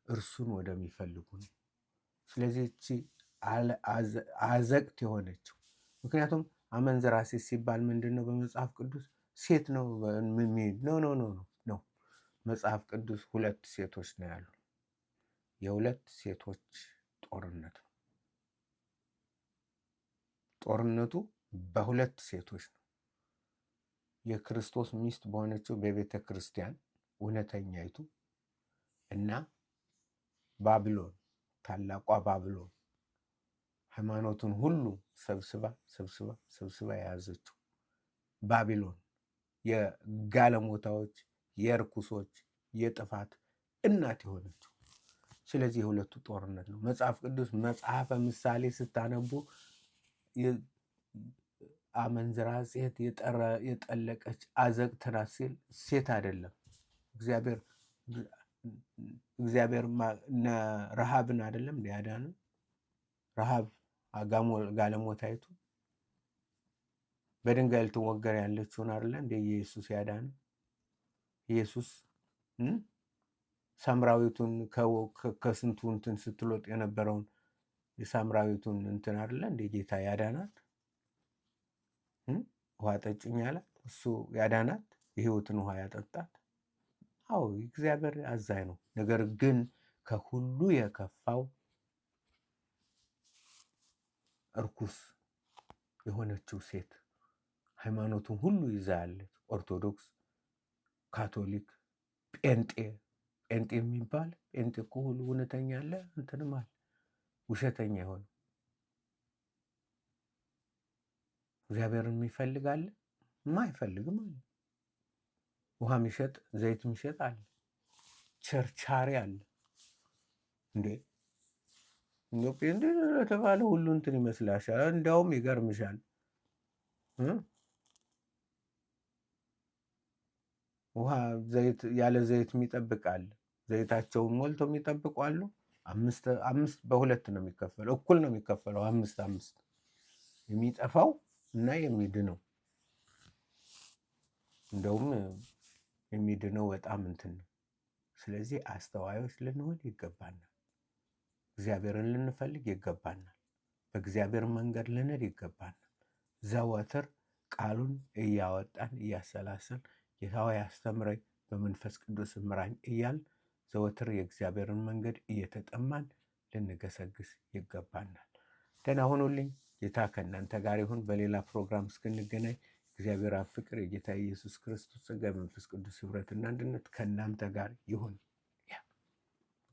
እርሱን ወደሚፈልጉ ነው። ስለዚህ እቺ አዘቅት የሆነችው ምክንያቱም አመንዝራ ሴት ሲባል ምንድን ነው? በመጽሐፍ ቅዱስ ሴት ነው ነው። መጽሐፍ ቅዱስ ሁለት ሴቶች ነው ያሉ። የሁለት ሴቶች ጦርነት ነው። ጦርነቱ በሁለት ሴቶች ነው። የክርስቶስ ሚስት በሆነችው በቤተ ክርስቲያን እውነተኛይቱ እና ባቢሎን ታላቋ ባቢሎን ሃይማኖቱን ሁሉ ሰብስባ የያዘችው ባቢሎን የጋለሞታዎች፣ የርኩሶች፣ የጥፋት እናት የሆነችው። ስለዚህ የሁለቱ ጦርነት ነው። መጽሐፍ ቅዱስ መጽሐፈ ምሳሌ ስታነቡ አመንዝራ ሴት የጠለቀች አዘቅት ናት ሲል ሴት አይደለም። እግዚአብሔር ረሃብን አይደለም ያዳነው? ረሃብ ጋለሞታይቱ በድንጋይ ልትወገር ያለችውን አይደለ እንደ ኢየሱስ ያዳነው? ኢየሱስ ሳምራዊቱን ከስንቱ እንትን ስትሎጥ የነበረውን የሳምራዊቱን እንትን አይደለ እንደ ጌታ ያዳናት? ውሃ ጠጭኝ አላት። እሱ ያዳናት፣ የህይወትን ውሃ ያጠጣት። አዎ እግዚአብሔር አዛኝ ነው። ነገር ግን ከሁሉ የከፋው እርኩስ የሆነችው ሴት ሃይማኖቱን ሁሉ ይዛ ያለች ኦርቶዶክስ፣ ካቶሊክ፣ ጴንጤ የሚባል ጴንጤ እኮ ሁሉ እውነተኛ አለ እንትንም አለ ውሸተኛ የሆነ እግዚአብሔርን የሚፈልግ አለ፣ የማይፈልግም አለ። ውሃ የሚሸጥ ዘይት የሚሸጥ አለ፣ ቸርቻሪ አለ። እንዴ ጴንጤ ለተባለ ሁሉ እንትን ይመስላሻል? እንዲያውም ይገርምሻል። ውሃ ዘይት ያለ ዘይት የሚጠብቅ አለ። ዘይታቸውን ሞልተው የሚጠብቁ አሉ። አምስት በሁለት ነው የሚከፈለው፣ እኩል ነው የሚከፈለው። 5 የሚጠፋው እና የሚድነው። እንደውም የሚድነው በጣም እንትን ነው። ስለዚህ አስተዋዮች ልንሆን ይገባናል። እግዚአብሔርን ልንፈልግ ይገባናል። በእግዚአብሔር መንገድ ልንሄድ ይገባናል። ዘወትር ቃሉን እያወጣን እያሰላሰል ጌታ ሆይ አስተምረኝ፣ በመንፈስ ቅዱስ ምራኝ እያል ዘወትር የእግዚአብሔርን መንገድ እየተጠማን ልንገሰግስ ይገባናል። ደህና ሁኑልኝ። ጌታ ከእናንተ ጋር ይሁን። በሌላ ፕሮግራም እስክንገናኝ እግዚአብሔር አብ ፍቅር፣ የጌታ ኢየሱስ ክርስቶስ ጸጋ፣ መንፈስ ቅዱስ ኅብረትና አንድነት ከእናንተ ጋር ይሁን።